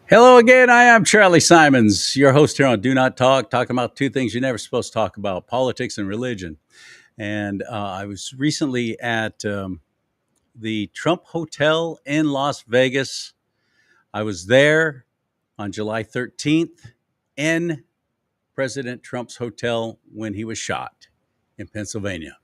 Hello again. I am Charlie Simons, your host here on Do Not Talk, talking about two things you're never supposed to talk about: politics and religion. And I was recently at the Trump Hotel in Las Vegas. I was there on July 13th in President Trump's hotel when he was shot in Pennsylvania.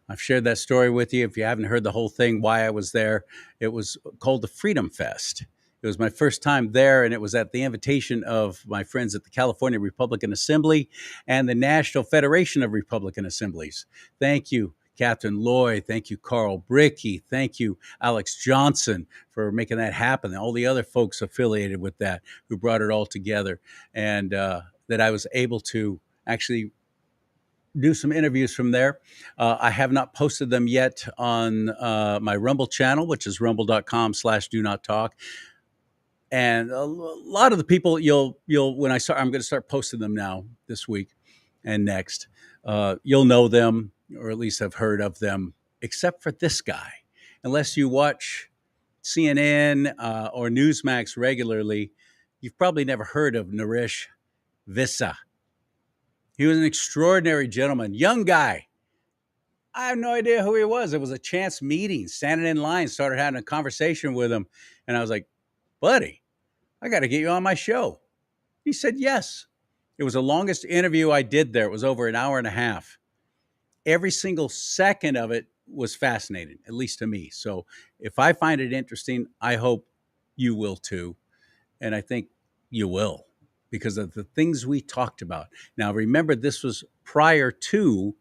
I've shared that story with you. If you haven't heard the whole thing, why I was there, it was called the Freedom Fest. It was my first time there, and it was at the invitation of my friends at the California Republican Assembly and the National Federation of Republican Assemblies. Thank you, Catherine Lloyd. Thank you, Carl Brickey. Thank you, Alex Johnson, for making that happen. And all the other folks affiliated with that who brought it all together, and that I was able to actually do some interviews from there. I have not posted them yet on my Rumble channel, which is rumble.com/do not talk. And a lot of the people you'll when I'm going to start posting them now this week and next. You'll know them, or at least have heard of them, except for this guy. Unless you watch CNN or Newsmax regularly, you've probably never heard of Naresh Vissa. He was an extraordinary gentleman, young guy. I have no idea who he was. It was a chance meeting, standing in line, started having a conversation with him. And I was like, buddy, I got to get you on my show. He said, yes. It was the longest interview I did there. It was over an hour and a half. Every single second of it was fascinating, at least to me. So if I find it interesting, I hope you will too. And I think you will because of the things we talked about. Now, remember, this was prior to,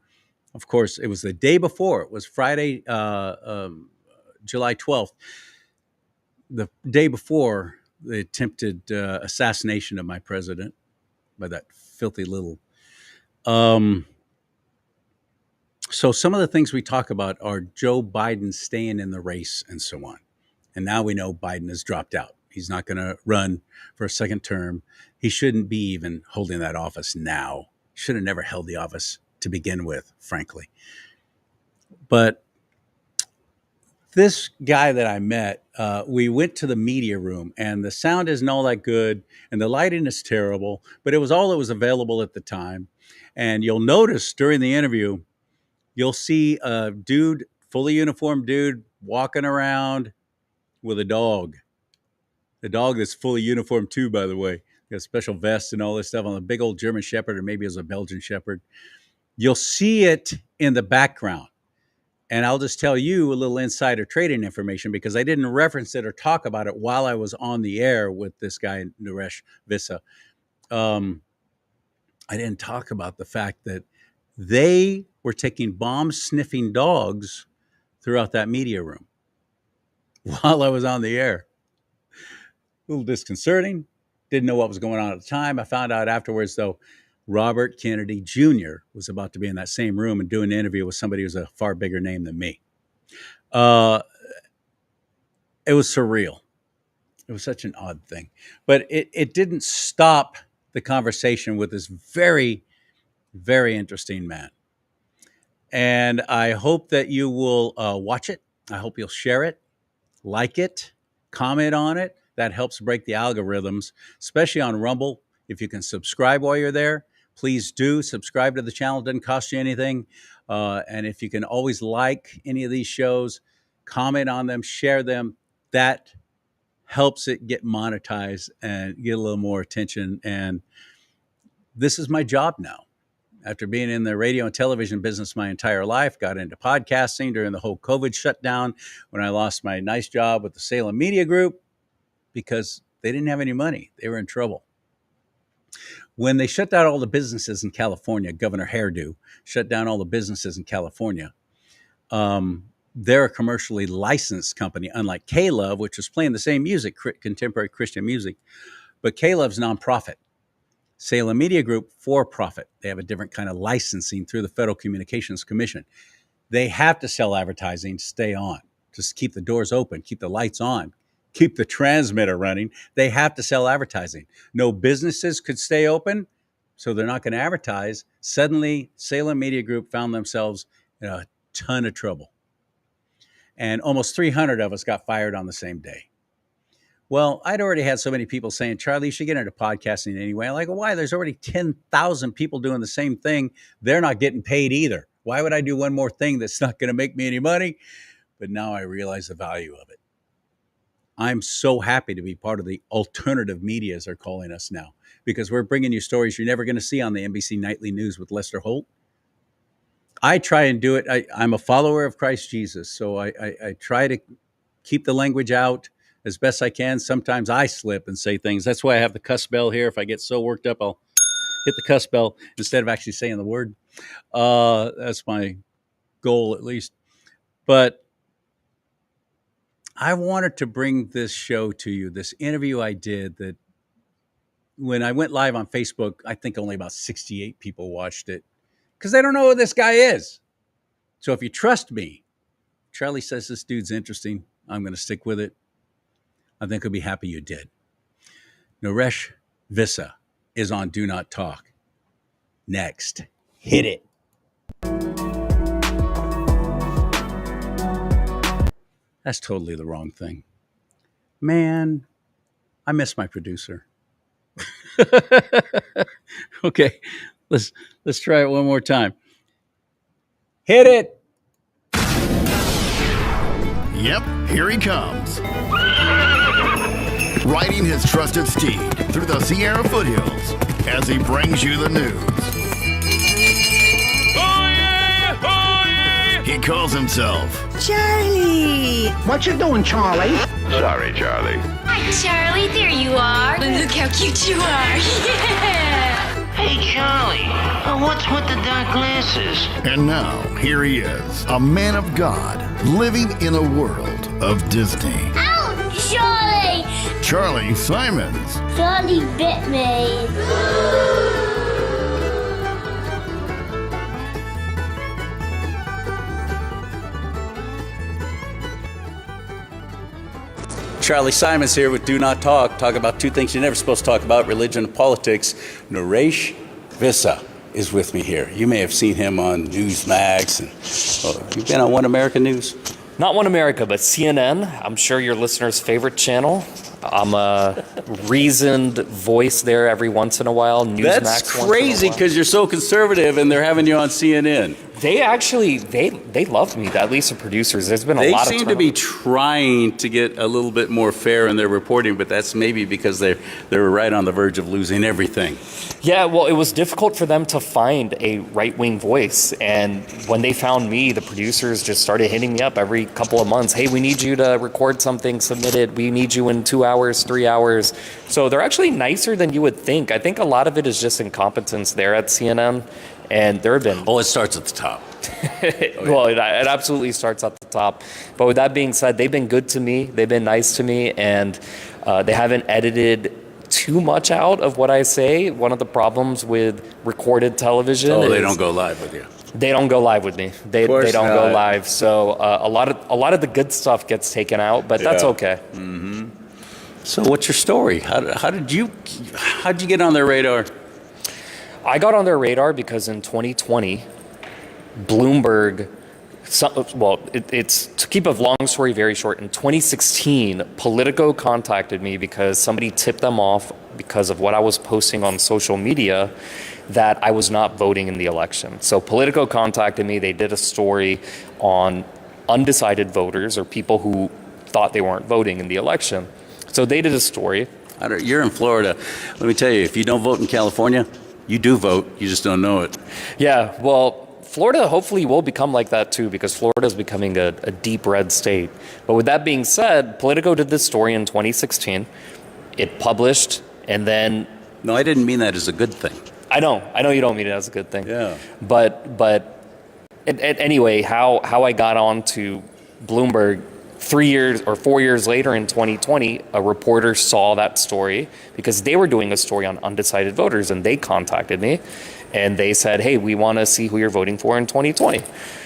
of course, it was the day before. It was Friday, July 12th, the day before the attempted assassination of my president by that filthy little. So some of the things we talk about are Joe Biden staying in the race and so on. And now we know Biden has dropped out. He's not going to run for a second term. He shouldn't be even holding that office now. Should have never held the office to begin with, frankly. But this guy that I met, we went to the media room, and the sound isn't all that good, and the lighting is terrible, but it was all that was available at the time. And you'll notice during the interview, you'll see a dude, fully uniformed dude, walking around with a dog. The dog that's fully uniformed too, by the way. Got a special vest and all this stuff on a big old German Shepherd, or maybe it was a Belgian Shepherd. You'll see it in the background. And I'll just tell you a little insider trading information because I didn't reference it or talk about it while I was on the air with this guy, Naresh Vissa. I didn't talk about the fact that they were taking bomb sniffing dogs throughout that media room while I was on the air. A little disconcerting. Didn't know what was going on at the time. I found out afterwards, though, Robert Kennedy Jr. was about to be in that same room and do an interview with somebody who's a far bigger name than me. It was surreal. It was such an odd thing. But it didn't stop the conversation with this very, very interesting man. And I hope that you will watch it. I hope you'll share it, like it, comment on it. That helps break the algorithms, especially on Rumble. If you can subscribe while you're there, please do subscribe to the channel. It doesn't cost you anything. And if you can always like any of these shows, comment on them, share them, that helps it get monetized and get a little more attention. And this is my job now. After being in the radio and television business my entire life, got into podcasting during the whole COVID shutdown when I lost my nice job with the Salem Media Group because they didn't have any money. They were in trouble. When they shut down all the businesses in California, Governor Hairdo shut down all the businesses in California. They're a commercially licensed company, unlike K-Love, which was playing the same music, contemporary Christian music. But K-Love's nonprofit. Salem Media Group, for profit. They have a different kind of licensing through the Federal Communications Commission. They have to sell advertising to stay on, just keep the doors open, keep the lights on, keep the transmitter running. They have to sell advertising. No businesses could stay open, so they're not going to advertise. Suddenly, Salem Media Group found themselves in a ton of trouble. And almost 300 of us got fired on the same day. Well, I'd already had so many people saying, Charlie, you should get into podcasting anyway. I'm like, well, why? There's already 10,000 people doing the same thing. They're not getting paid either. Why would I do one more thing that's not going to make me any money? But now I realize the value of it. I'm so happy to be part of the alternative media, as they're calling us now, because we're bringing you stories you're never going to see on the NBC Nightly News with Lester Holt. I try and do it. I'm a follower of Christ Jesus, so I try to keep the language out as best I can. Sometimes I slip and say things. That's why I have the cuss bell here. If I get so worked up, I'll hit the cuss bell instead of actually saying the word. That's my goal, at least. But I wanted to bring this show to you, this interview I did that when I went live on Facebook, I think only about 68 people watched it because they don't know who this guy is. So if you trust me, Charlie says this dude's interesting. I'm going to stick with it. I think he'll be happy you did. Naresh Vissa is on Do Not Talk. Next. Hit it. That's totally the wrong thing. Man, I miss my producer. Okay, let's try it one more time. Hit it. Yep, here he comes. Riding his trusted steed through the Sierra foothills as he brings you the news. Oh yeah, oh yeah. He calls himself Charlie. What you doing, Charlie? Sorry, Charlie. Hi, Charlie. There you are. Look how cute you are. Yeah. Hey, Charlie. What's with the dark glasses? And now, here he is, a man of God, living in a world of Disney. Ow, Charlie! Charlie Simons. Charlie bit me. Charlie Simons here with Do Not Talk about two things you're never supposed to talk about, religion and politics. Naresh Vissa is with me here. You may have seen him on Newsmax. And you've been on One American News? Not One America, but CNN. I'm sure your listeners' favorite channel. I'm a reasoned voice there every once in a while. Newsmax. That's crazy because you're so conservative and they're having you on CNN. They actually, they loved me, at least the producers. There's been a lot of They seem to be trying to get a little bit more fair in their reporting, but that's maybe because they're right on the verge of losing everything. Yeah, well, it was difficult for them to find a right-wing voice. And when they found me, the producers just started hitting me up every couple of months. Hey, we need you to record something, submit it. We need you in 2 hours, 3 hours. So they're actually nicer than you would think. I think a lot of it is just incompetence there at CNN. And there have been... Oh, it starts at the top. Well, it absolutely starts at the top. But with that being said, they've been good to me. They've been nice to me. And they haven't edited too much out of what I say. One of the problems with recorded television is... they don't go live with you. They don't go live with me. They don't go live. So a lot of the good stuff gets taken out, but that's okay. Mm-hmm. So what's your story? How did you get on their radar? I got on their radar because in 2020, Bloomberg, it's to keep a long story very short, in 2016, Politico contacted me because somebody tipped them off because of what I was posting on social media that I was not voting in the election. So Politico contacted me. They did a story on undecided voters or people who thought they weren't voting in the election. So they did a story. You're in Florida. Let me tell you, if you don't vote in California, you do vote. You just don't know it. Yeah, well, Florida hopefully will become like that too, because Florida is becoming a deep red state. But with that being said, Politico did this story in 2016. It published, and then... No, I didn't mean that as a good thing. I know you don't mean it as a good thing. Yeah. But anyway, how I got on to Bloomberg 3 years or 4 years later in 2020, a reporter saw that story because they were doing a story on undecided voters, and they contacted me and they said, hey, we want to see who you're voting for in 2020.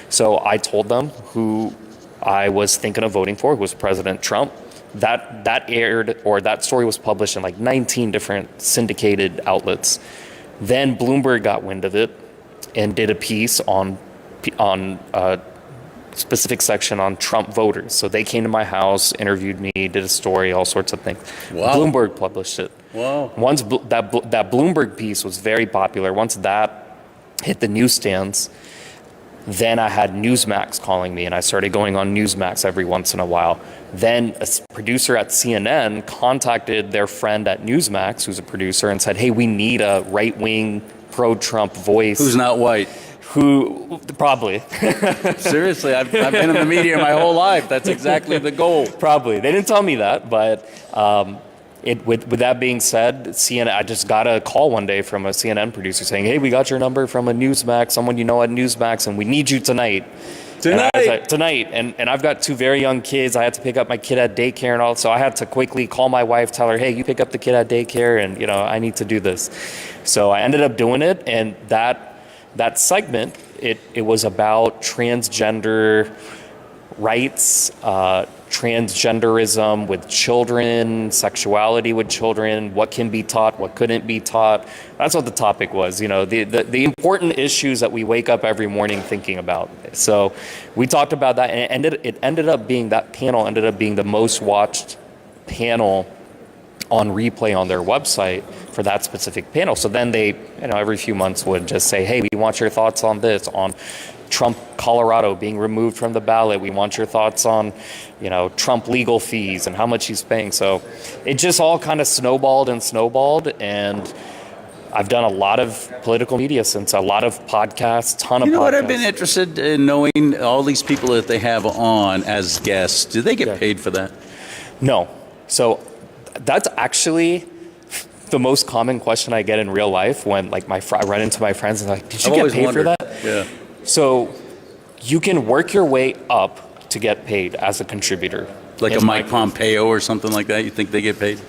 So I told them who I was thinking of voting for, who was President Trump. That aired, or that story was published in like 19 different syndicated outlets. Then Bloomberg got wind of it and did a piece on specific section on Trump voters. So they came to my house, interviewed me, did a story, all sorts of things. Wow. Bloomberg published it. Wow. Once that Bloomberg piece was very popular, once that hit the newsstands, then I had Newsmax calling me, and I started going on Newsmax every once in a while. Then a producer at CNN contacted their friend at Newsmax, who's a producer, and said, hey, we need a right-wing, pro-Trump voice. Who's not white? Who, probably. Seriously, I've been in the media my whole life. That's exactly the goal. Probably. They didn't tell me that, but with that being said, CNN, I just got a call one day from a CNN producer saying, hey, we got your number from a Newsmax, someone you know at Newsmax, and we need you tonight. Tonight. And I've got two very young kids. I had to pick up my kid at daycare and all, so I had to quickly call my wife, tell her, hey, you pick up the kid at daycare, and I need to do this. So I ended up doing it, and that segment, it was about transgender rights, transgenderism with children, sexuality with children, what can be taught, what couldn't be taught. That's what the topic was, the important issues that we wake up every morning thinking about. So we talked about that, and that panel ended up being the most watched panel on replay on their website for that specific panel. So then they, every few months would just say, hey, we want your thoughts on this, on Trump, Colorado being removed from the ballot. We want your thoughts on, Trump legal fees and how much he's paying. So it just all kind of snowballed, and I've done a lot of political media since, a lot of podcasts, ton of podcasts. What I've been interested in knowing, all these people that they have on as guests, do they get paid for that? No. So that's actually the most common question I get in real life when, I run into my friends and they're like, did you get paid for that? Yeah. So you can work your way up to get paid as a contributor. Like a Mike Pompeo or something like that? You think they get paid?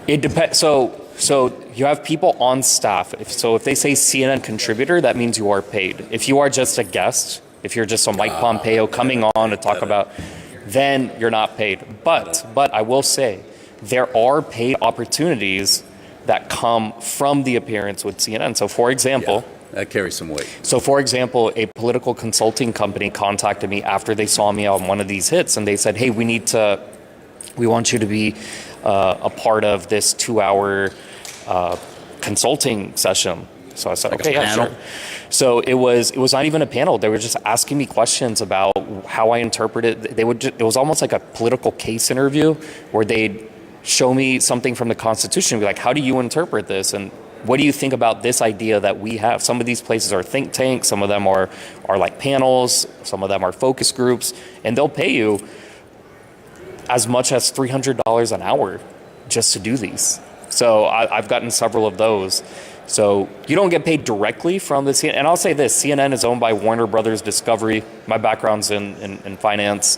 It depends. So you have people on staff. If they say CNN contributor, that means you are paid. If you are just a guest, if you're just a Mike Pompeo coming on to talk about, then you're not paid. But I will say, there are paid opportunities that come from the appearance with CNN. So, for example... Yeah, that carries some weight. So, for example, a political consulting company contacted me after they saw me on one of these hits, and they said, hey, we want you to be a part of this 2-hour consulting session. So I said, okay, yeah, sure. So it was not even a panel. They were just asking me questions about how I interpret it. It was almost like a political case interview where they'd show me something from the Constitution and be like, how do you interpret this? And what do you think about this idea that we have? Some of these places are think tanks. Some of them are like panels. Some of them are focus groups. And they'll pay you as much as $300 an hour just to do these. So I've gotten several of those. So you don't get paid directly from the CNN. And I'll say this, CNN is owned by Warner Brothers Discovery. My background's in finance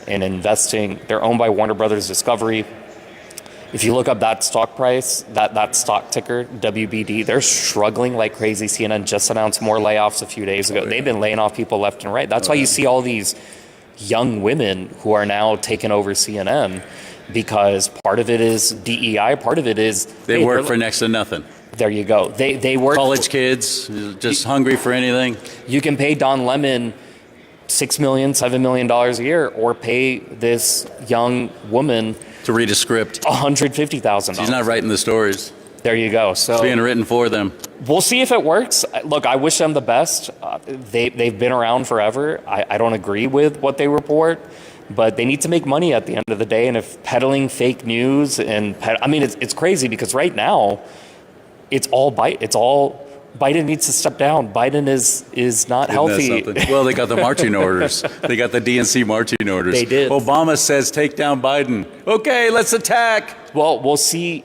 and investing. They're owned by Warner Brothers Discovery. If you look up that stock price, that stock ticker, WBD, they're struggling like crazy. CNN just announced more layoffs a few days ago. They've been laying off people left and right. That's why you see all these young women who are now taking over CNN, because part of it is DEI, part of it is... They work for next to nothing. There you go. They work... College kids, just hungry for anything. You can pay Don Lemon $6 million, $7 million a year, or pay this young woman... to read a script. $150,000. She's not writing the stories. There you go. So it's being written for them. We'll see if it works. Look, I wish them the best. They've been around forever. I don't agree with what they report, but they need to make money at the end of the day. And if peddling fake news it's crazy because right now it's all Biden needs to step down. Biden is not healthy. Well, they got the marching orders. They got the DNC marching orders. They did. Obama says take down Biden. Okay, let's attack. Well, we'll see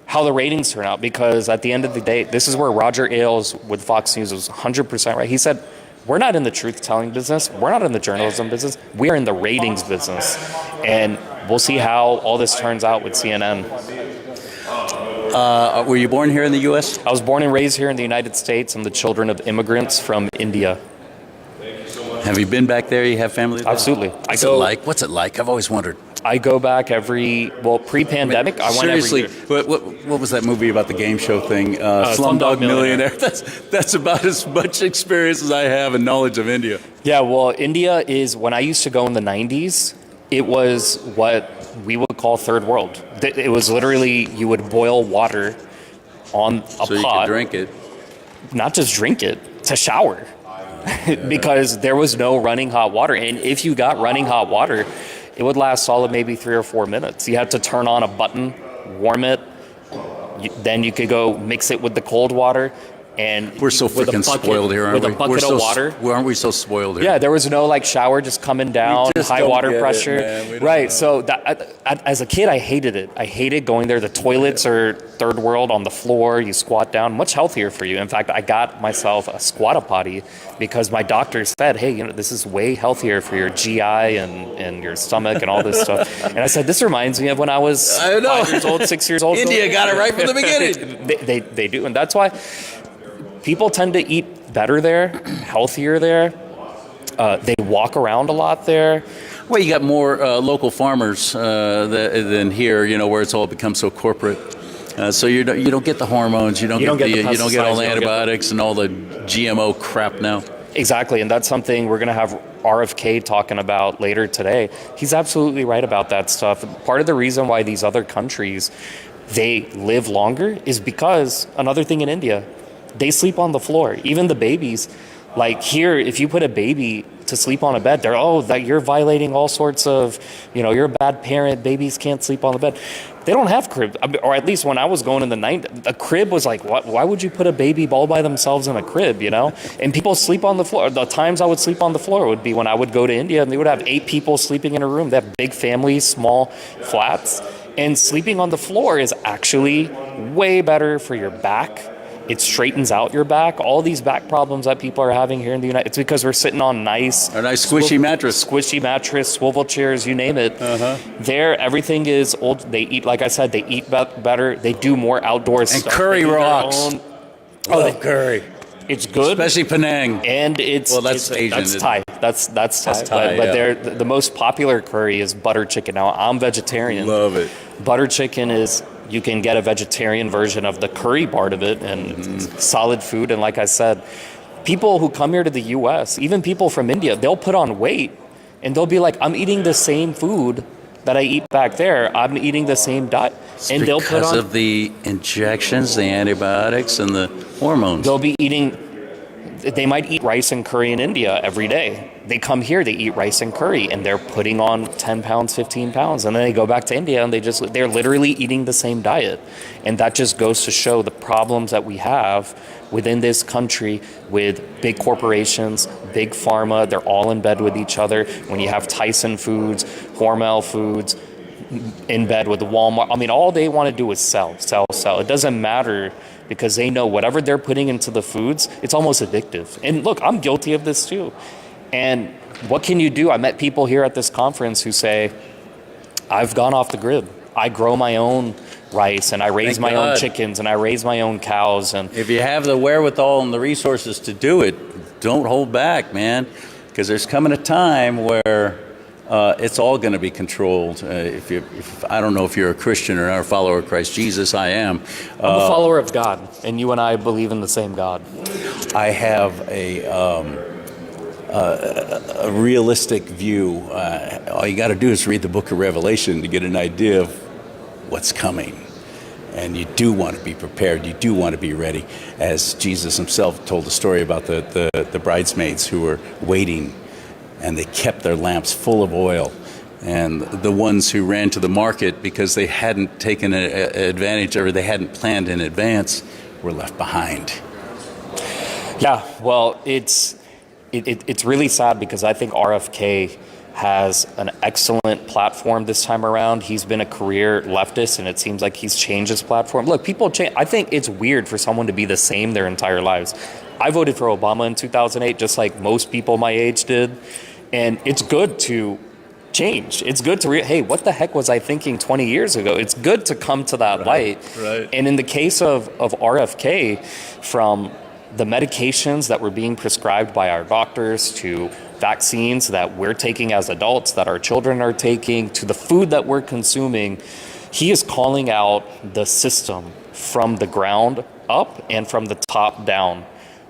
how the ratings turn out, because at the end of the day, this is where Roger Ailes with Fox News was 100% right. He said, we're not in the truth-telling business. We're not in the journalism business. We are in the ratings business. And we'll see how all this turns out with CNN. Were you born here in the U.S.? I was born and raised here in the United States. I'm the children of immigrants from India. Have you been back there? You have family there? Absolutely. What's it like? I've always wondered. I go back pre-pandemic, I went every Seriously, year. what was that movie about the game show thing? Slumdog Millionaire. That's about as much experience as I have and knowledge of India. Yeah, well, India is, when I used to go in the 90s, it was what we would call third world. It was literally, you would boil water on a pot. So you could drink it. Not just drink it, to shower. Because there was no running hot water. And if you got running hot water, it would last solid maybe 3 or 4 minutes. You had to turn on a button, warm it, then you could go mix it with the cold water. And we're so freaking spoiled here, aren't we? With a bucket of water. Aren't we so spoiled here? Yeah, there was no like shower just coming down, high water pressure. Right. So as a kid, I hated it. I hated going there. The toilets are third world on the floor. You squat down. Much healthier for you. In fact, I got myself a squatta potty because my doctor said, hey, this is way healthier for your GI and your stomach and all this stuff. And I said, this reminds me of when I was 5 years old, 6 years old. India got it right from the beginning. They do. And that's why people tend to eat better there, healthier there. They walk around a lot there. Well, you got more local farmers than here, where it's all become so corporate. So you don't get the hormones, you don't get all the antibiotics and all the GMO crap now. Exactly, and that's something we're going to have RFK talking about later today. He's absolutely right about that stuff. Part of the reason why these other countries, they live longer is because, another thing in India, they sleep on the floor. Even the babies, like here, if you put a baby to sleep on a bed, that you're violating all sorts of, you're a bad parent. Babies can't sleep on the bed. They don't have cribs, or at least when I was going in the 90s, a crib was like, what? Why would you put a baby all by themselves in a crib, And people sleep on the floor. The times I would sleep on the floor would be when I would go to India, and they would have 8 people sleeping in a room. They have big families, small flats, and sleeping on the floor is actually way better for your back. It straightens out your back. All these back problems that people are having here in the United States, it's because we're sitting on a nice squishy mattress, swivel chairs, you name it. There, everything is old. They eat, like I said, they eat better. They do more outdoor stuff. And curry rocks. Love curry. It's good, especially Penang. And that's Asian. That's Thai. That's Thai. But the most popular curry is butter chicken. Now I'm vegetarian. Love it. Butter chicken is. You can get a vegetarian version of the curry part of it and solid food. And like I said, people who come here to the U.S., even people from India, they'll put on weight and they'll be like, I'm eating the same food that I eat back there. I'm eating the same diet. And they'll put on... Because of the injections, the antibiotics, and the hormones. They'll be eating... They might eat rice and curry in India every day. They come here, they eat rice and curry, and they're putting on 10 pounds, 15 pounds. And then they go back to India, and they're literally eating the same diet. And that just goes to show the problems that we have within this country with big corporations, big pharma. They're all in bed with each other. When you have Tyson Foods, Hormel Foods, in bed with Walmart. I mean, all they want to do is sell. It doesn't matter because they know whatever they're putting into the foods, it's almost addictive. And look, I'm guilty of this too. And what can you do? I met people here at this conference who say, I've gone off the grid. I grow my own rice and I raise my own chickens and I raise my own cows. And if you have the wherewithal and the resources to do it, don't hold back, man. Because there's coming a time where it's all going to be controlled. If I don't know if you're a Christian or a follower of Christ Jesus, I am. I'm a follower of God, and you and I believe in the same God. I have a realistic view. All you got to do is read the book of Revelation to get an idea of what's coming. And you do want to be prepared. You do want to be ready. As Jesus himself told the story about the bridesmaids who were waiting, and they kept their lamps full of oil. And the ones who ran to the market because they hadn't taken advantage or they hadn't planned in advance were left behind. Yeah, well, it's really sad because I think RFK has an excellent platform this time around. He's been a career leftist, and it seems like he's changed his platform. Look, people change. I think it's weird for someone to be the same their entire lives. I voted for Obama in 2008, just like most people my age did. And it's good to change. It's good to, hey, what the heck was I thinking 20 years ago? It's good to come to that light. Right. And in the case of RFK, from the medications that were being prescribed by our doctors, to vaccines that we're taking as adults, that our children are taking, to the food that we're consuming, he is calling out the system from the ground up and from the top down.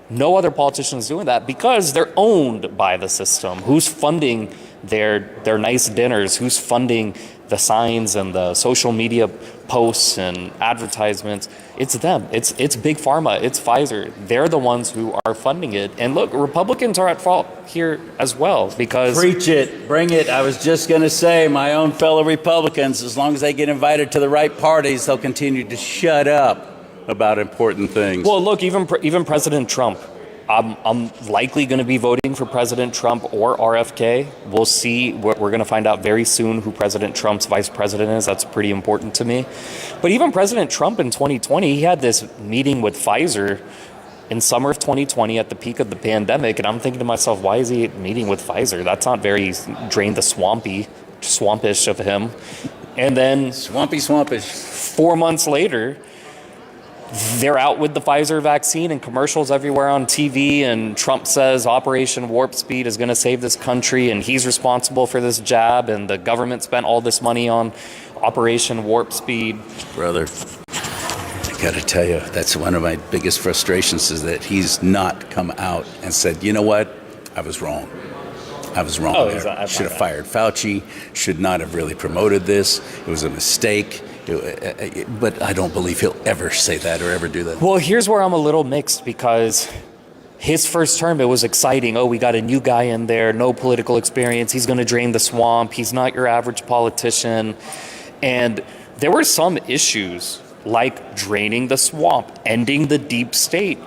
No other politician is doing that because they're owned by the system. Who's funding their nice dinners? Who's funding the signs and the social media posts and advertisements? It's them. It's Big Pharma. It's Pfizer. They're the ones who are funding it. And look, Republicans are at fault here as well because... Preach it. Bring it. I was just going to say, my own fellow Republicans, as long as they get invited to the right parties, they'll continue to shut up about important things. Well, look, even President Trump. I'm likely going to be voting for President Trump or RFK. We'll see. We're going to find out very soon who President Trump's vice president is. That's pretty important to me. But even President Trump in 2020, he had this meeting with Pfizer in summer of 2020 at the peak of the pandemic. And I'm thinking to myself, why is he meeting with Pfizer? That's not very drain the swampish of him. And then Swampish. 4 months later, they're out with the Pfizer vaccine and commercials everywhere on TV, and Trump says Operation Warp Speed is going to save this country and he's responsible for this jab, and the government spent all this money on Operation Warp Speed. Brother, I got to tell you, that's one of my biggest frustrations is that he's not come out and said, you know what, I was wrong. There. Should have fired Fauci, should not have really promoted this. It was a mistake. But I don't believe he'll ever say that or ever do that. Well, here's where I'm a little mixed because his first term, it was exciting. Oh, we got a new guy in there, no political experience. He's going to drain the swamp. He's not your average politician. And there were some issues like draining the swamp, ending the deep state.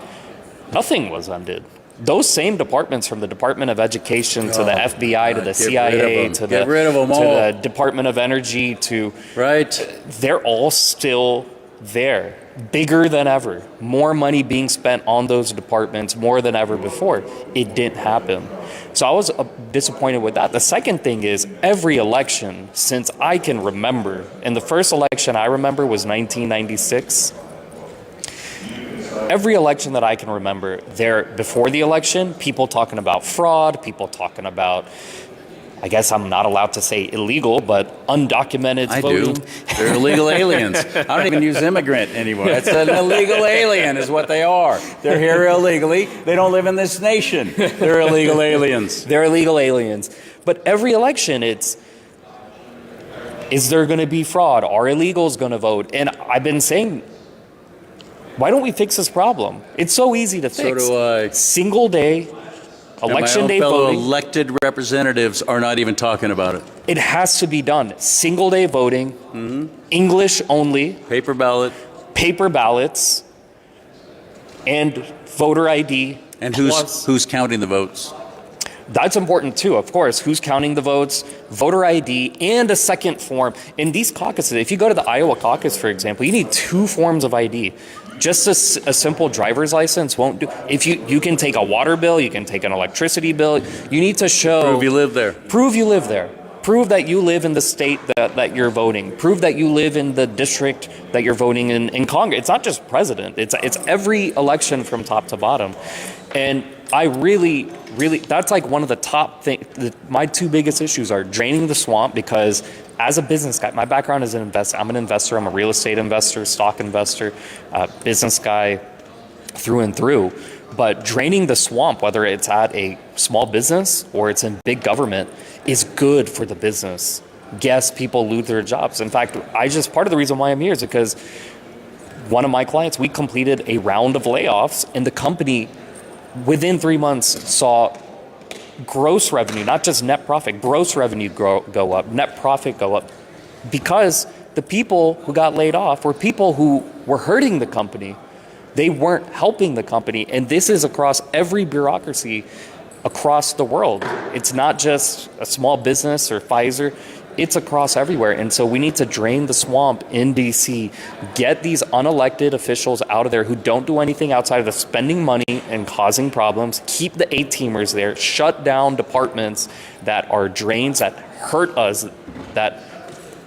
Nothing was ended. Those same departments, from the Department of Education to the FBI to the CIA to the Department of Energy to... Right. They're all still there. Bigger than ever. More money being spent on those departments more than ever before. It didn't happen. So I was disappointed with that. The second thing is every election since I can remember, and the first election I remember was 1996. Every election that I can remember, there before the election, people talking about fraud, people talking about, I guess I'm not allowed to say illegal, but undocumented voting. Do. They're illegal aliens. I don't even use immigrant anymore. It's an illegal alien is what they are. They're here illegally. They don't live in this nation. They're illegal aliens. They're illegal aliens. But every election, is there going to be fraud? Are illegals going to vote? And I've been saying, why don't we fix this problem? It's so easy to fix. So do I. Single day, election day fellow voting. Elected representatives are not even talking about it. It has to be done. Single day voting, English only, Paper ballot. paper ballots, and voter ID. And who's counting the votes? That's important too, of course. Who's counting the votes, voter ID, and a second form. In these caucuses, if you go to the Iowa caucus, for example, you need 2 forms of ID. Just a simple driver's license won't do. If you can take a water bill, you can take an electricity bill. You need to show... Prove you live there. Prove you live there. Prove that you live in the state that you're voting. Prove that you live in the district that you're voting in Congress. It's not just president. It's every election from top to bottom. And I really, that's like one of the top things. My 2 biggest issues are draining the swamp, because as a business guy, my background is an investor. I'm an investor. I'm a real estate investor, stock investor, business guy through and through. But draining the swamp, whether it's at a small business or it's in big government, is good for the business. Yes, people lose their jobs. In fact, part of the reason why I'm here is because one of my clients, we completed a round of layoffs, and the company within 3 months saw gross revenue, not just net profit, gross revenue go up, net profit go up, because the people who got laid off were people who were hurting the company. They weren't helping the company. And this is across every bureaucracy across the world. It's not just a small business or Pfizer. It's across everywhere. And so we need to drain the swamp in DC, get these unelected officials out of there who don't do anything outside of spending money and causing problems, keep the A-teamers there, shut down departments that are drains, that hurt us, that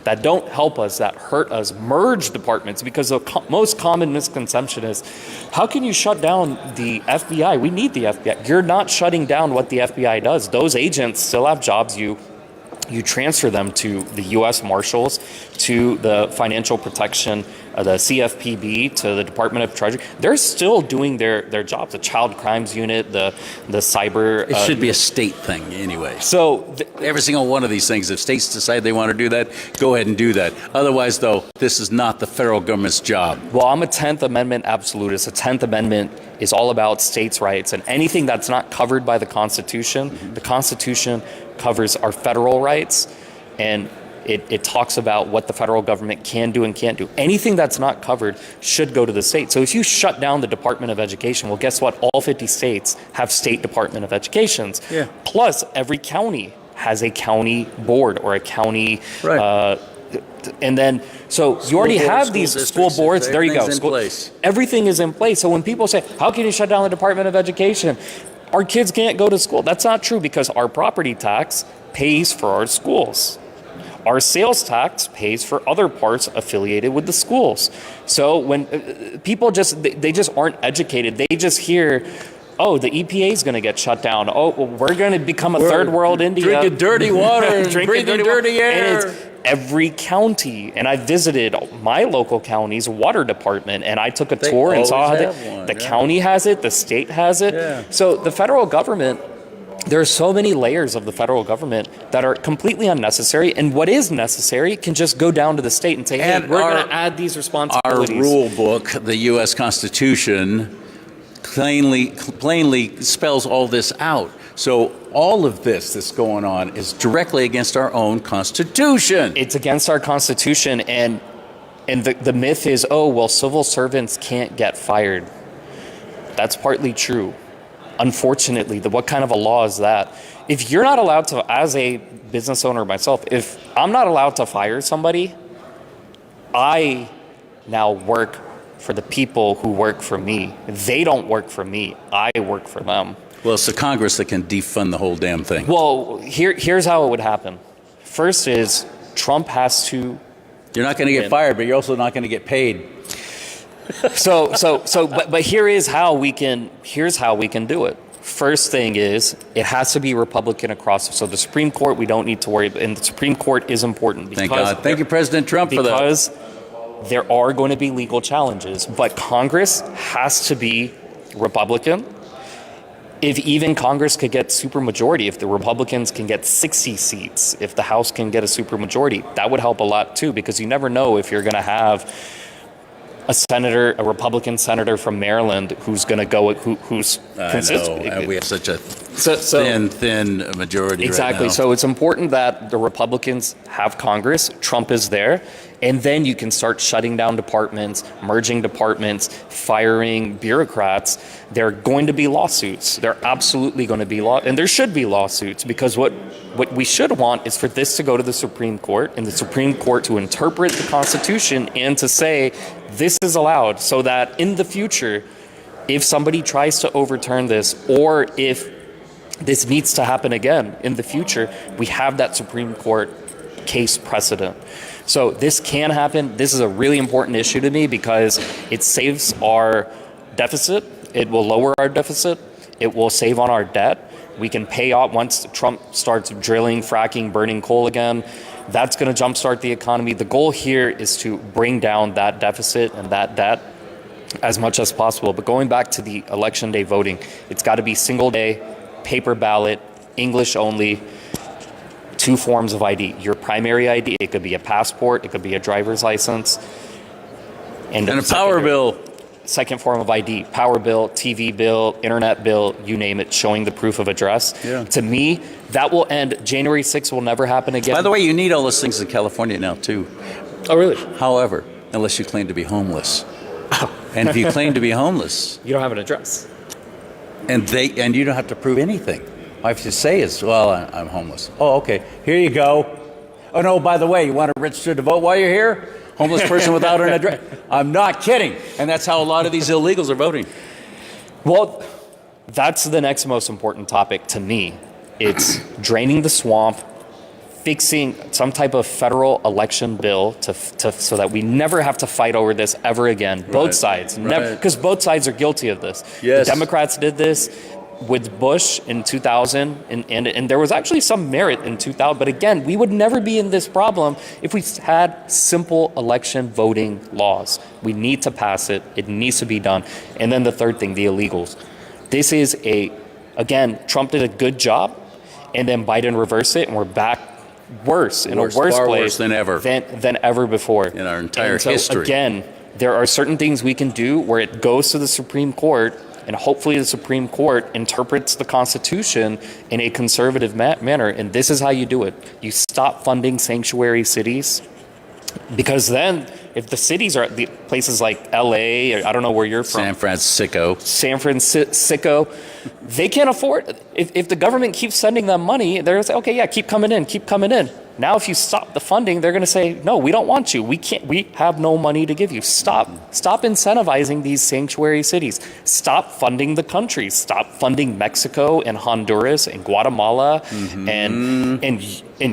that don't help us, that hurt us, merge departments, because the most common misconception is, how can you shut down the FBI? We need the FBI. You're not shutting down what the FBI does. Those agents still have jobs. You transfer them to the U.S. Marshals, to the Financial Protection, the CFPB, to the Department of Treasury. They're still doing their jobs. The Child Crimes Unit, the cyber. It should be a state thing anyway. So every single one of these things, if states decide they want to do that, go ahead and do that. Otherwise, though, this is not the federal government's job. Well, I'm a 10th Amendment absolutist. The 10th Amendment is all about states' rights, and anything that's not covered by the Constitution, the Constitution covers our federal rights, and it talks about what the federal government can do and can't do. Anything that's not covered should go to the state. So if you shut down the Department of Education, well, guess what? All 50 states have state Department of Educations. Yeah. Plus, every county has a county board or a county. Right. And then, so you already have these school boards. There you go. Everything's in place. Everything is in place. So when people say, how can you shut down the Department of Education? Our kids can't go to school. That's not true, because our property tax pays for our schools. Our sales tax pays for other parts affiliated with the schools. So when people they just aren't educated, they just hear, oh, the EPA is going to get shut down. Oh, well, we're going to become a third world India. Drinking dirty water and breathing dirty air. And it's every county. And I visited my local county's water department, and I took a tour and saw how the county has it, the state has it. Yeah. So the federal government, there are so many layers of the federal government that are completely unnecessary, and what is necessary can just go down to the state and say, hey, we're going to add these responsibilities. Our rule book, the U.S. Constitution, plainly spells all this out. So all of this that's going on is directly against our own Constitution. It's against our Constitution, and the myth is, oh, well, civil servants can't get fired. That's partly true. Unfortunately, what kind of a law is that? If you're not allowed to, as a business owner myself, if I'm not allowed to fire somebody, I now work for the people who work for me. They don't work for me. I work for them. Well, it's the Congress that can defund the whole damn thing. Well, here's how it would happen. First is Trump has to. You're not going to get fired, but you're also not going to get paid. But here's how we can do it. First thing is, it has to be Republican across. So the Supreme Court, we don't need to worry. And the Supreme Court is important. Because Thank God. Thank you, President Trump, for that. Because there are going to be legal challenges. But Congress has to be Republican. If even Congress could get supermajority, if the Republicans can get 60 seats, if the House can get a supermajority, that would help a lot too, because you never know if you're going to have a Republican senator from Maryland who's going to go, who's consistent. And we have such a thin majority exactly. Right now. So it's important that the Republicans have Congress, Trump is there, and then you can start shutting down departments, merging departments, firing bureaucrats. There are going to be lawsuits. There are absolutely going to be and there should be lawsuits, because what we should want is for this to go to the Supreme Court, and the Supreme Court to interpret the Constitution and to say this is allowed, so that in the future, if somebody tries to overturn this, or if this needs to happen again in the future, we have that Supreme Court case precedent. So this can happen. This is a really important issue to me, because it saves our deficit. It will lower our deficit. It will save on our debt. We can pay off once Trump starts drilling, fracking, burning coal again. That's going to jumpstart the economy. The goal here is to bring down that deficit and that debt as much as possible. But going back to the election day voting, it's got to be single day, paper ballot, English only, 2 forms of ID. Your primary ID, it could be a passport, it could be a driver's license. And a power bill. Second form of ID, power bill, TV bill, internet bill, you name it, showing the proof of address. Yeah. To me, that will end. January 6th will never happen again. By the way, you need all those things in California now, too. Oh, really? However, unless you claim to be homeless. And if you claim to be homeless, You don't have an address. and you don't have to prove anything. All you have to say is, well, I'm homeless. Oh, okay. Here you go. Oh, no, by the way, you want to register to vote while you're here? Homeless person without an address. I'm not kidding. And that's how a lot of these illegals are voting. Well, that's the next most important topic to me. It's draining the swamp, fixing some type of federal election bill to so that we never have to fight over this ever again. Both sides, never, because both sides are guilty of this. Yes. The Democrats did this with Bush in 2000, and there was actually some merit in 2000. But again, we would never be in this problem if we had simple election voting laws. We need to pass it. It needs to be done. And then the third thing, the illegals. This is again, Trump did a good job, and then Biden reversed it, and we're back worse, in a worse far place worse than ever. than ever before. In our entire and so, history. Again, there are certain things we can do where it goes to the Supreme Court, and hopefully the Supreme Court interprets the Constitution in a conservative manner. And this is how you do it. You stop funding sanctuary cities, because then if the cities are the places like LA, or I don't know where you're from, San Francisco, they can't afford, if the government keeps sending them money, they're going to say, okay, yeah, keep coming in. Now, if you stop the funding, they're going to say, no, we don't want you. We have no money to give you. Stop incentivizing these sanctuary cities. Stop funding the countries. Stop funding Mexico and Honduras and Guatemala and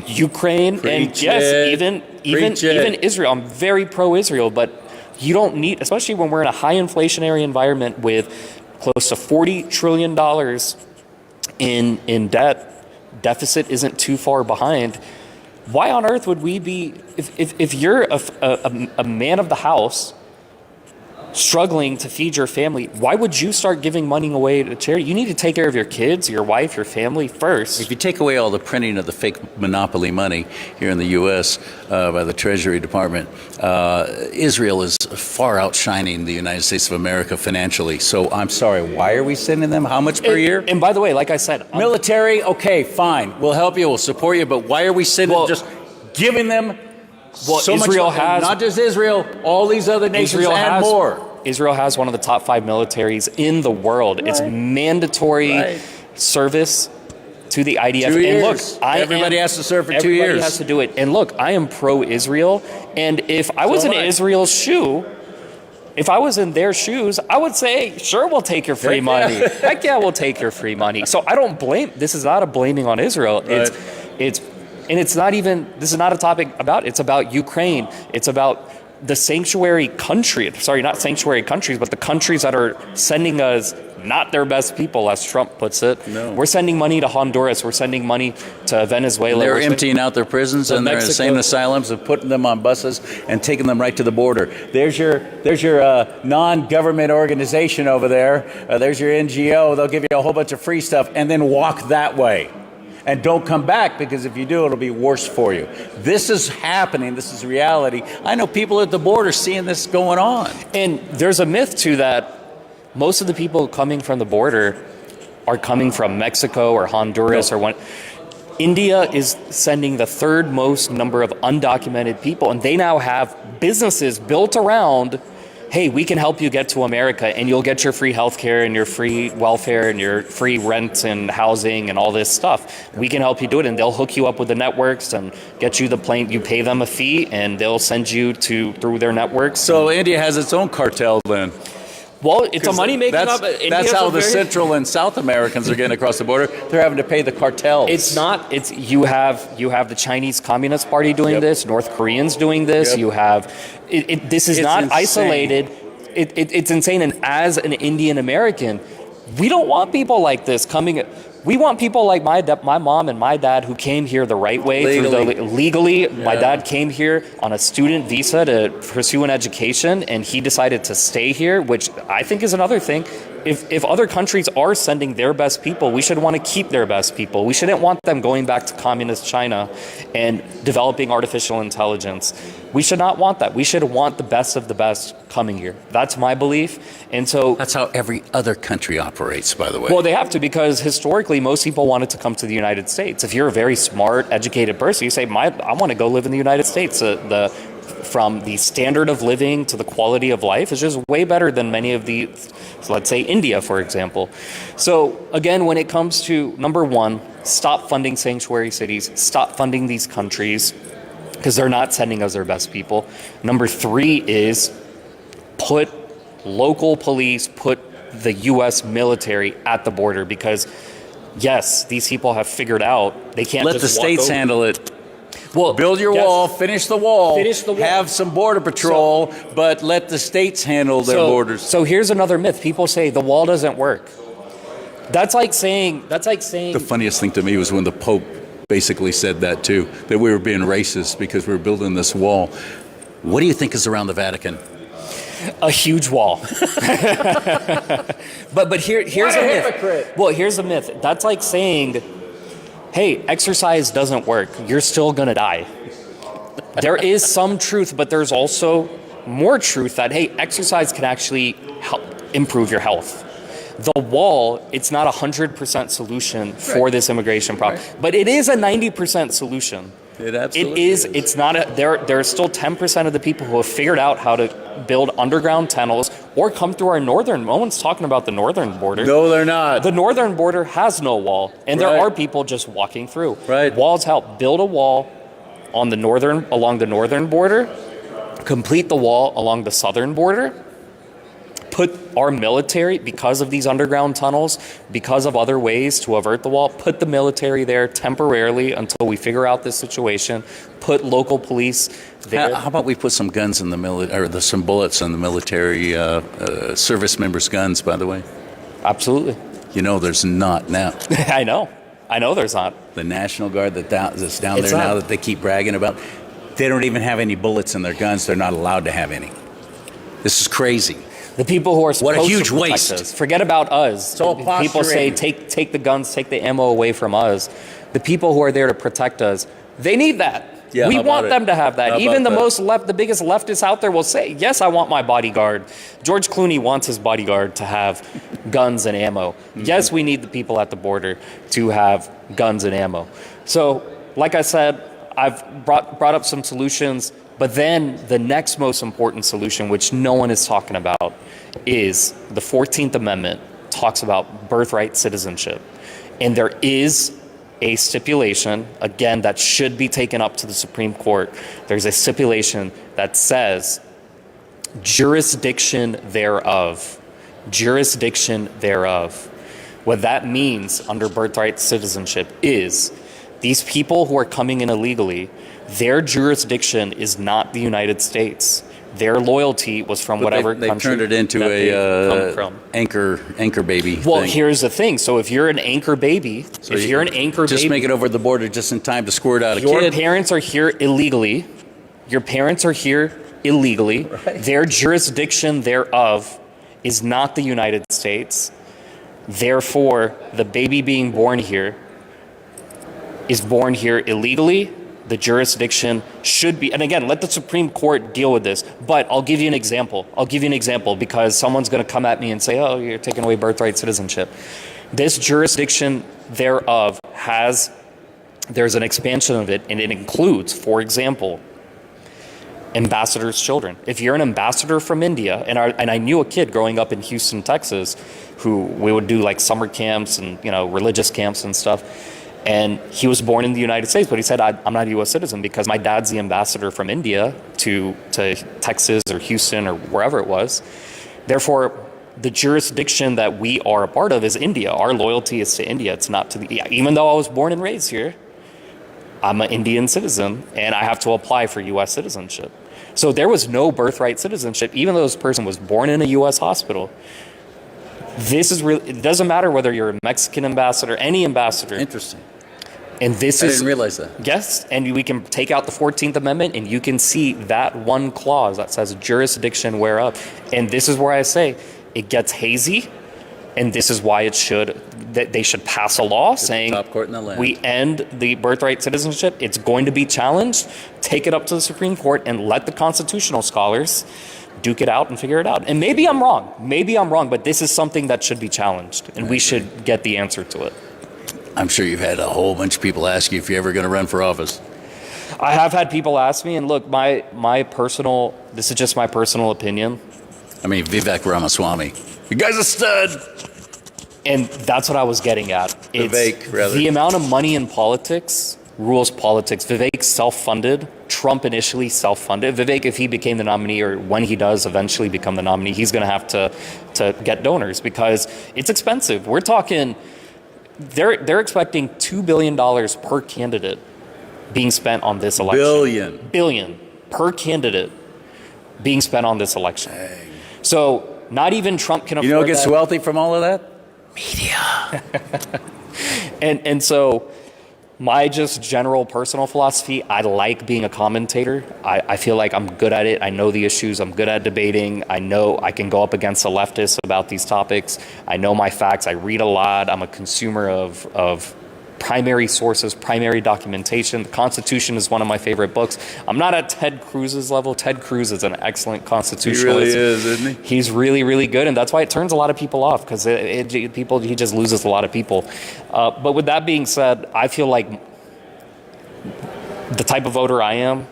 Ukraine. Preach and yes, it. even Israel. I'm very pro-Israel, but you don't need, especially when we're in a high inflationary environment with close to $40 trillion in debt. Deficit isn't too far behind. Why on earth would we be, if you're a man of the house struggling to feed your family, why would you start giving money away to charity? You need to take care of your kids, your wife, your family first. If you take away all the printing of the fake monopoly money here in the U.S. By the Treasury Department, Israel is far outshining the United States of America financially. So I'm sorry, why are we sending them how much per year? And by the way, like I said, Military, okay, fine. We'll help you, we'll support you, but why are we sending just giving them so Israel much, has, not just Israel, all these other nations and more. Israel has one of the top 5 militaries in the world. Right. It's mandatory service to the IDF. 2 years. And look, everybody has to serve for 2 years. Everybody has to do it. And look, I am pro-Israel. And if I was in Israel's shoe, if I was in their shoes, I would say, sure, we'll take your free money. Heck yeah, we'll take your free money. So I don't blame, this is not a blaming on Israel. Right. And it's not even, this is not a topic about, it's about Ukraine. It's about the sanctuary country, sorry, not sanctuary countries, but the countries that are sending us not their best people, as Trump puts it. No. We're sending money to Honduras. We're sending money to Venezuela. They're emptying out their prisons and their insane asylums and putting them on buses and taking them right to the border. There's your non-government organization over there. There's your NGO. They'll give you a whole bunch of free stuff and then walk that way. And don't come back, because if you do, it'll be worse for you. This is happening. This is reality. I know people at the border seeing this going on. And there's a myth to that. Most of the people coming from the border are coming from Mexico or Honduras or one. India is sending the third most number of undocumented people, and they now have businesses built around, hey, we can help you get to America, and you'll get your free health care and your free welfare and your free rent and housing and all this stuff. We can help you do it, and they'll hook you up with the networks and get you the plane. You pay them a fee, and they'll send you through their networks. So India has its own cartel then. Well, it's a money-making up. That's how the Central and South Americans are getting across the border. They're having to pay the cartels. It's not. It's you have the Chinese Communist Party doing this. North Koreans doing this. You have. This is not isolated. It's insane. And as an Indian American, we don't want people like this coming. We want people like my mom and my dad who came here the right way, legally. Yeah. My dad came here on a student visa to pursue an education, and he decided to stay here, which I think is another thing. If other countries are sending their best people, we should want to keep their best people. We shouldn't want them going back to communist China and developing artificial intelligence. We should not want that. We should want the best of the best coming here. That's my belief. And so that's how every other country operates, by the way. Well, they have to, because historically most people wanted to come to the United States. If you're a very smart, educated person, you say, I want to go live in the United States. From the standard of living to the quality of life is just way better than many of the, let's say India, for example. So again, when it comes to number one, stop funding sanctuary cities, stop funding these countries, because they're not sending us their best people. Number three is put local police, put the U.S. military at the border, because yes, these people have figured out they can't let just the states handle it. Well, build your yes. wall, finish the wall, have some border patrol, but let the states handle their borders. So here's another myth. People say the wall doesn't work. That's like saying. The funniest thing to me was when the Pope basically said that too, that we were being racist because we were building this wall. What do you think is around the Vatican? A huge wall. but here's a myth. Hypocrite. Well, here's a myth. That's like saying, hey, exercise doesn't work. You're still going to die. There is some truth, but there's also more truth that, hey, exercise can actually help improve your health. The wall, it's not 100% solution for this immigration problem, but it is a 90% solution. It absolutely is. It's not there are still 10% of the people who have figured out how to build underground tunnels or come through our northern. No one's talking about the northern border. No, they're not. The northern border has no wall, and there are people just walking through. Right. Walls help. Build a wall along the northern border. Complete the wall along the southern border. Put our military, because of these underground tunnels, because of other ways to avert the wall, put the military there temporarily until we figure out this situation. Put local police there. How about we put some guns in the military, or some bullets in the military service members' guns, by the way? Absolutely. You know, there's not now. I know there's not. The National Guard that's down there now that they keep bragging about, they don't even have any bullets in their guns. They're not allowed to have any. This is crazy. The people who are supposed what a huge to protect waste. us. Forget about us. It's all people say posturing. take the guns, take the ammo away from us. The people who are there to protect us, they need that. Yeah, we how want about them it? to have that. How Even the about that? the biggest leftists out there will say, yes, I want my bodyguard. George Clooney wants his bodyguard to have guns and ammo. Mm-hmm. Yes, we need the people at the border to have guns and ammo. So, like I said, I've brought up some solutions, but then the next most important solution, which no one is talking about, is the 14th Amendment talks about birthright citizenship. And there is a stipulation, again, that should be taken up to the Supreme Court. There's a stipulation that says jurisdiction thereof. Jurisdiction thereof. What that means under birthright citizenship is these people who are coming in illegally, their jurisdiction is not the United States. Their loyalty was from whatever they country turned it into a anchor baby. Well, thing. here's the thing. So if you're an anchor baby, just make it over the border just in time to squirt out a your kid. parents are here illegally. Your parents are here illegally. Right. Their jurisdiction thereof is not the United States. Therefore, the baby being born here is born here illegally. The jurisdiction should be, and again, let the Supreme Court deal with this, but I'll give you an example. Because someone's going to come at me and say, oh, you're taking away birthright citizenship. This jurisdiction thereof there's an expansion of it, and it includes, for example, ambassadors' children. If you're an ambassador from India, and I knew a kid growing up in Houston, Texas, who we would do like summer camps and religious camps and stuff. And he was born in the United States, but he said, I'm not a U.S. citizen because my dad's the ambassador from India to Texas or Houston or wherever it was. Therefore, the jurisdiction that we are a part of is India. Our loyalty is to India. It's not to even though I was born and raised here, I'm an Indian citizen and I have to apply for U.S. citizenship. So there was no birthright citizenship, even though this person was born in a U.S. hospital. This is really, it doesn't matter whether you're a Mexican ambassador, any ambassador. Interesting. And I didn't realize that. Yes, and we can take out the 14th Amendment and you can see that one clause that says jurisdiction whereof. And this is where I say it gets hazy, and this is why they should pass a law saying top court in the land. We end the birthright citizenship. It's going to be challenged. Take it up to the Supreme Court and let the constitutional scholars duke it out and figure it out. And maybe I'm wrong, but this is something that should be challenged, and we should get the answer to it. I'm sure you've had a whole bunch of people ask you if you're ever going to run for office. I have had people ask me, and look, this is just my personal opinion. I mean, Vivek Ramaswamy. You guy's a stud. And that's what I was getting at. Vivek, rather. The amount of money in politics rules politics. Vivek self-funded. Trump initially self-funded. Vivek, if he became the nominee, or when he does eventually become the nominee, he's going to have to get donors because it's expensive. We're talking, they're expecting $2 billion per candidate being spent on this election. Billion per candidate being spent on this election. Dang. So not even Trump can afford that. You know who gets wealthy from all of that? Media. and so my just general personal philosophy, I like being a commentator. I feel like I'm good at it. I know the issues. I'm good at debating. I know I can go up against the leftists about these topics. I know my facts. I read a lot. I'm a consumer of primary sources, primary documentation. The Constitution is one of my favorite books. I'm not at Ted Cruz's level. Ted Cruz is an excellent constitutionalist. He really is, isn't he? He's really, really good, and that's why it turns a lot of people off, because he just loses a lot of people. But with that being said, I feel like the type of voter I am,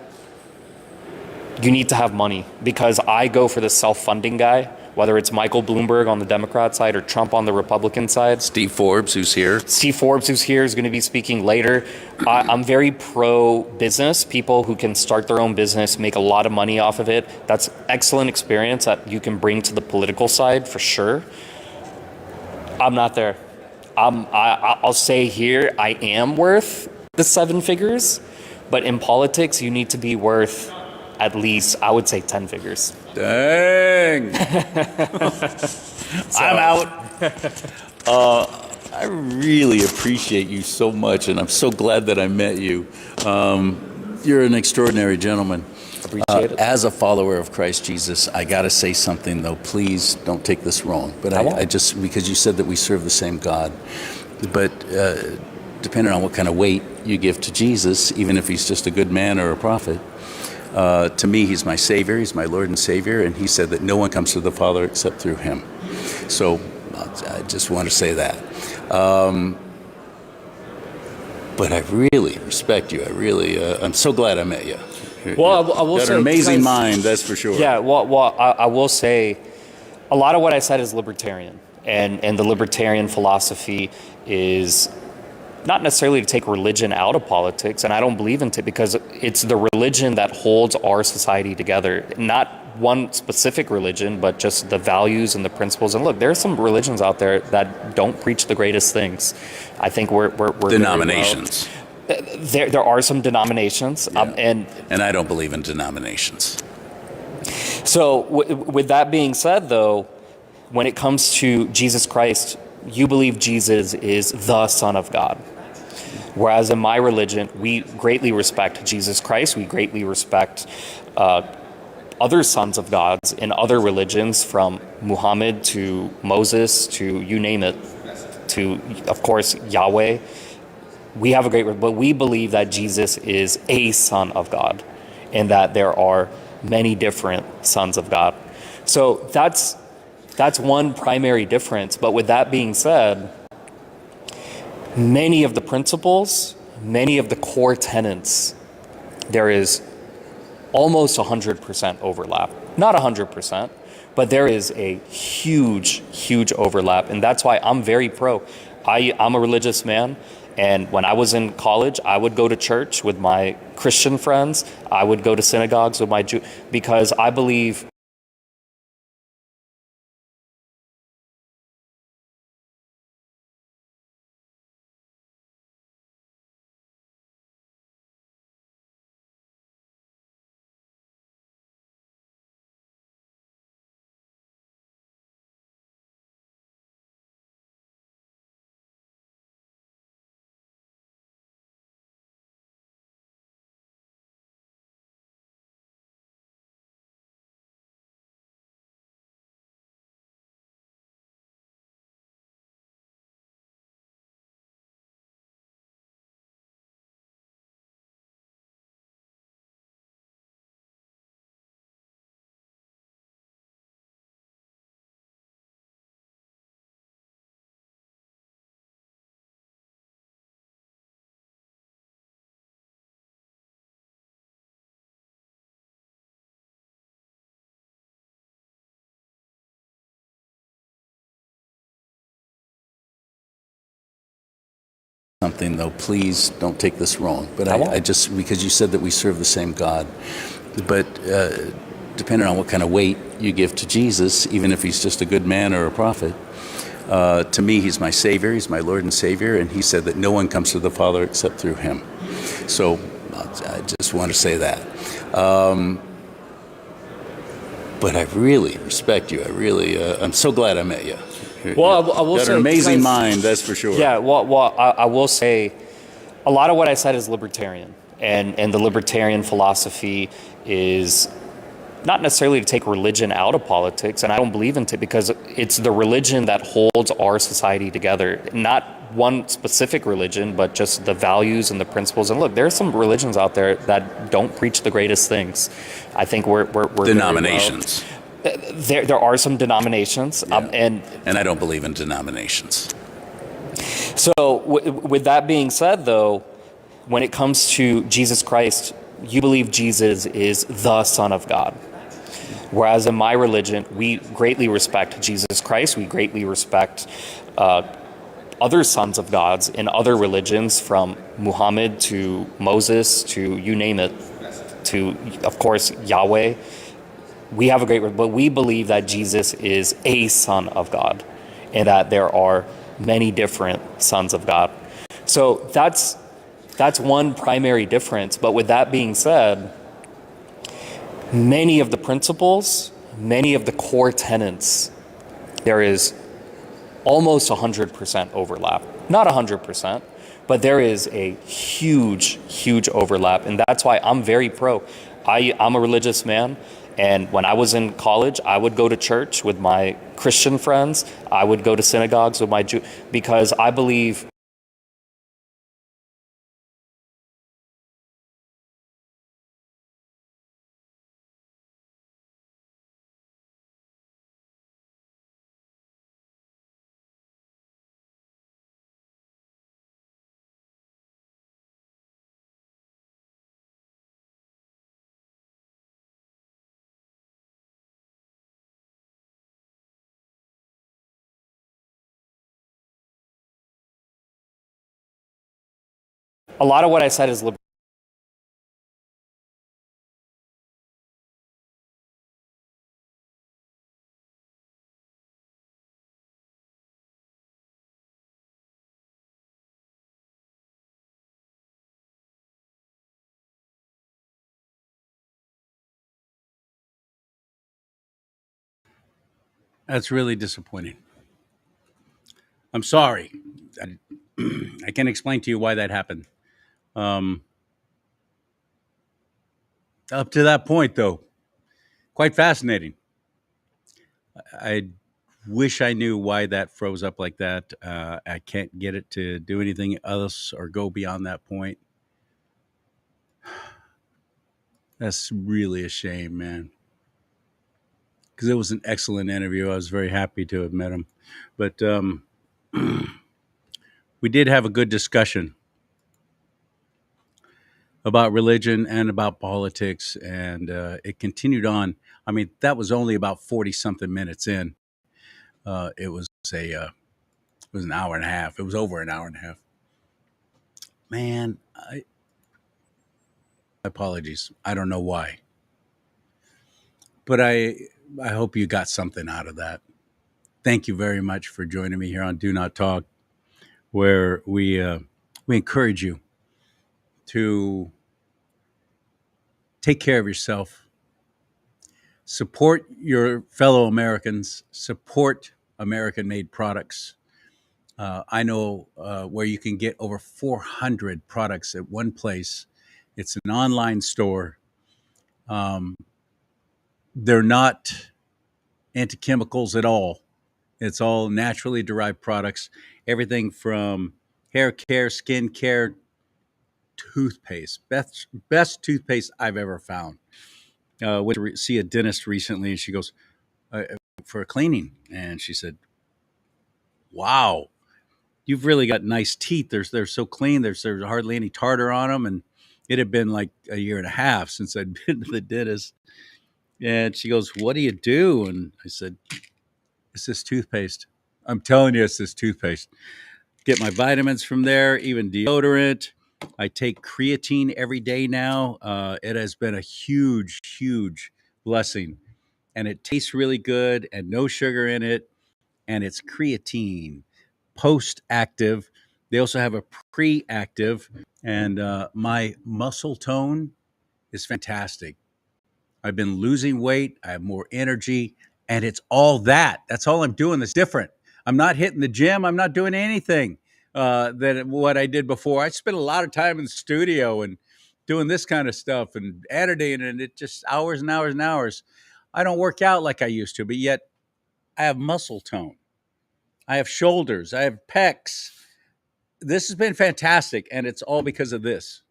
you need to have money, because I go for the self-funding guy, whether it's Michael Bloomberg on the Democrat side or Trump on the Republican side. Steve Forbes, who's here. Steve Forbes, who's here, is going to be speaking later. I'm very pro-business, people who can start their own business, make a lot of money off of it. That's excellent experience that you can bring to the political side, for sure. I'm not there. I'll say here, I am worth the 7 figures, but in politics, you need to be worth at least, I would say, 10 figures. Dang. I'm out. I really appreciate you so much, and I'm so glad that I met you. You're an extraordinary gentleman. Appreciate it. As a follower of Christ Jesus, I got to say something, though. Please don't take this wrong. But I just, because you said that we serve the same God. But depending on what kind of weight you give to Jesus, even if he's just a good man or a prophet, to me, he's my Savior. He's my Lord and Savior. And he said that no one comes to the Father except through him. So I just want to say that. But I really respect you. I really, I'm so glad I met you. Well, I will got say, an amazing mind, that's for sure. Yeah, well, I will say, a lot of what I said is libertarian, and the libertarian philosophy is not necessarily to take religion out of politics, and I don't believe in it, because it's the religion that holds our society together. Not one specific religion, but just the values and the principles. And look, there are some religions out there that don't preach the greatest things. I think we're denominations. There are some denominations, Yeah. and I don't believe in denominations. So with that being said, though, when it comes to Jesus Christ, you believe Jesus is the Son of God. Whereas in my religion, we greatly respect Jesus Christ. We greatly respect other sons of gods in other religions, from Muhammad to Moses to you name it, to, of course, Yahweh. We have a great, but we believe that Jesus is a son of God, and that there are many different sons of God. So that's one primary difference. But with that being said, many of the principles, many of the core tenets, there is almost 100% overlap. Not 100%, but there is a huge, huge overlap. And that's why I'm very pro. I'm a religious man. And when I was in college, I would go to church with my Christian friends. I would go to synagogues with my Jew, because I believe Something, though, please don't take this wrong. But I just, because you said that we serve the same God. But depending on what kind of weight you give to Jesus, even if he's just a good man or a prophet, to me, he's my Savior. He's my Lord and Savior. And he said that no one comes to the Father except through him. So I just want to say that. But I really respect you. I really, I'm so glad I met you. Well, I will Got say, an amazing because- mind, that's for sure. Yeah, well, I will say a lot of what I said is libertarian, and the libertarian philosophy is not necessarily to take religion out of politics, and I don't believe in it because it's the religion that holds our society together, not one specific religion, but just the values and the principles. And look, there are some religions out there that don't preach the greatest things. I think we're Denominations. There are some denominations, and I don't believe in denominations. so with that being said, though, when it comes to Jesus Christ, you believe Jesus is the Son of God. Whereas in my religion, we greatly respect Jesus Christ. We greatly respect other sons of gods in other religions, from Muhammad to Moses to you name it, to, of course, Yahweh. We have a great, but we believe that Jesus is a son of God and that there are many different sons of God. So that's one primary difference. But with that being said, many of the principles, many of the core tenets, there is almost 100% overlap. Not 100%, but there is a huge, huge overlap. And that's why I'm very pro. I'm a religious man. And when I was in college, I would go to church with my Christian friends. I would go to synagogues with my Jew, because I believe a lot of what I said is liberal. That's really disappointing. I'm sorry. I can't explain to you why that happened. Um, Up to that point, though, quite fascinating. I wish I knew why that froze up like that. I can't get it to do anything else or go beyond that point. That's really a shame, man. Because it was an excellent interview. I was very happy to have met him. But we did have a good discussion about religion and about politics, and it continued on. I mean, that was only about 40 something minutes in. It was it was an hour and a half. It was over an hour and a half. Man, apologies. I don't know why, but I hope you got something out of that. Thank you very much for joining me here on Do Not Talk, where we encourage you to take care of yourself, support your fellow Americans, support American-made products. I know where you can get over 400 products at one place. It's an online store. Um, they're not anti-chemicals at all. It's all naturally derived products. Everything from hair care, skin care, toothpaste. Best toothpaste I've ever found. Went to see a dentist recently, and she goes for a cleaning, and she said, "Wow, you've really got nice teeth. They're so clean. There's hardly any tartar on them." And it had been like a year and a half since I'd been to the dentist. And she goes, "What do you do?" And I said, "It's this toothpaste. I'm telling you, it's this toothpaste. Get my vitamins from there, even deodorant. I take creatine every day now. It has been a huge, huge blessing. And it tastes really good and no sugar in it. And it's creatine, post active. They also have a pre-active, and my muscle tone is fantastic. I've been losing weight. I have more energy, and it's all that. That's all I'm doing that's different. I'm not hitting the gym. I'm not doing anything that what I did before. I spent a lot of time in the studio and doing this kind of stuff and editing, and it just hours and hours and hours. I don't work out like I used to, but yet I have muscle tone. I have shoulders. I have pecs. This has been fantastic, and it's all because of this.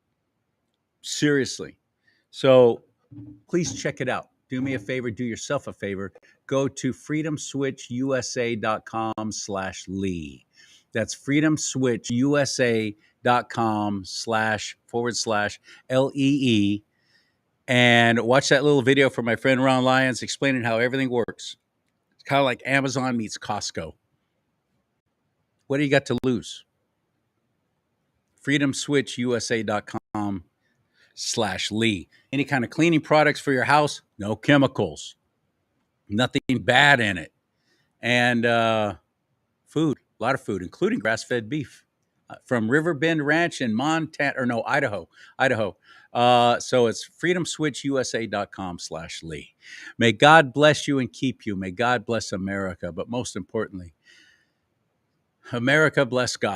Seriously. So please check it out. Do me a favor, do yourself a favor. Go to freedomswitchusa.com/Lee. That's freedomswitchusa.com//LEE. And watch that little video from my friend Ron Lyons explaining how everything works. It's kind of like Amazon meets Costco. What do you got to lose? freedomswitchusa.com/Lee. Any kind of cleaning products for your house, no chemicals, nothing bad in it. And food, a lot of food, including grass-fed beef from Riverbend Ranch in Idaho. So it's freedomswitchusa.com/Lee. May God bless you and keep you. May God bless America. But most importantly, America bless God.